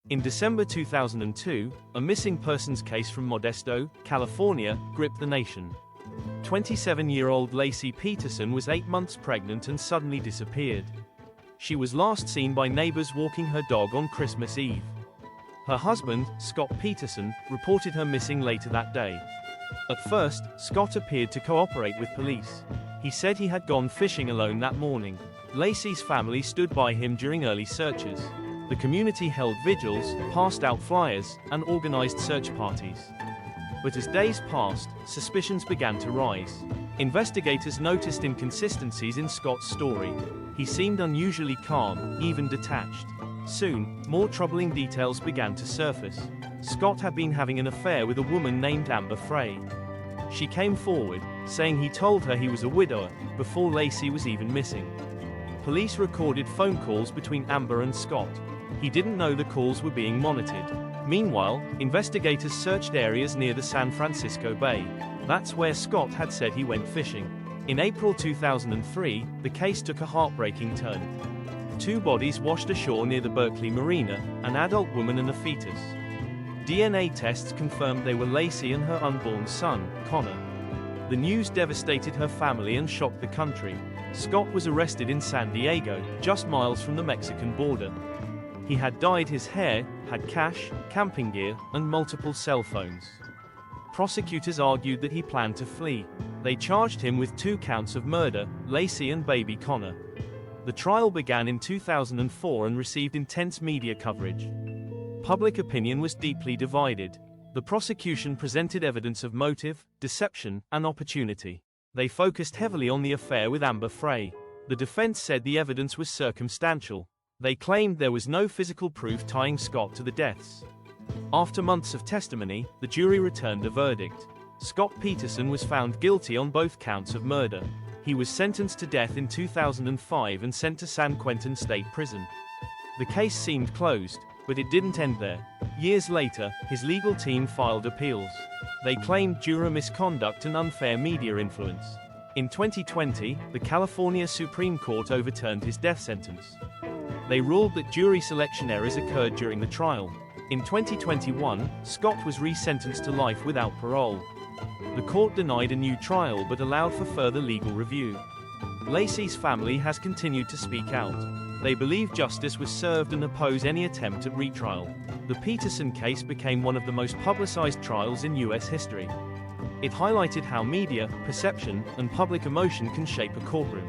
In December 2002, a missing persons case from Modesto, California, gripped the nation. 27-year-old Lacey Peterson was 8 months pregnant and suddenly disappeared. She was last seen by neighbors walking her dog on Christmas Eve. Her husband, Scott Peterson, reported her missing later that day. At first, Scott appeared to cooperate with police. He said he had gone fishing alone that morning. Lacey's family stood by him during early searches. The community held vigils, passed out flyers, and organized search parties. But as days passed, suspicions began to rise. Investigators noticed inconsistencies in Scott's story. He seemed unusually calm, even detached. Soon, more troubling details began to surface. Scott had been having an affair with a woman named Amber Frey. She came forward, saying he told her he was a widower, before Lacey was even missing. Police recorded phone calls between Amber and Scott. He didn't know the calls were being monitored. Meanwhile, investigators searched areas near the San Francisco Bay. That's where Scott had said he went fishing. In April 2003, the case took a heartbreaking turn. 2 bodies washed ashore near the Berkeley Marina, an adult woman and a fetus. DNA tests confirmed they were Lacey and her unborn son, Connor. The news devastated her family and shocked the country. Scott was arrested in San Diego, just miles from the Mexican border. He had dyed his hair, had cash, camping gear, and multiple cell phones. Prosecutors argued that he planned to flee. They charged him with 2 counts of murder, Lacey and baby Connor. The trial began in 2004 and received intense media coverage. Public opinion was deeply divided. The prosecution presented evidence of motive, deception, and opportunity. They focused heavily on the affair with Amber Frey. The defense said the evidence was circumstantial. They claimed there was no physical proof tying Scott to the deaths. After months of testimony, the jury returned a verdict. Scott Peterson was found guilty on both counts of murder. He was sentenced to death in 2005 and sent to San Quentin State Prison. The case seemed closed, but it didn't end there. Years later, his legal team filed appeals. They claimed juror misconduct and unfair media influence. In 2020, the California Supreme Court overturned his death sentence. They ruled that jury selection errors occurred during the trial. In 2021, Scott was resentenced to life without parole. The court denied a new trial but allowed for further legal review. Lacey's family has continued to speak out. They believe justice was served and oppose any attempt at retrial. The Peterson case became one of the most publicized trials in U.S. history. It highlighted how media, perception, and public emotion can shape a courtroom.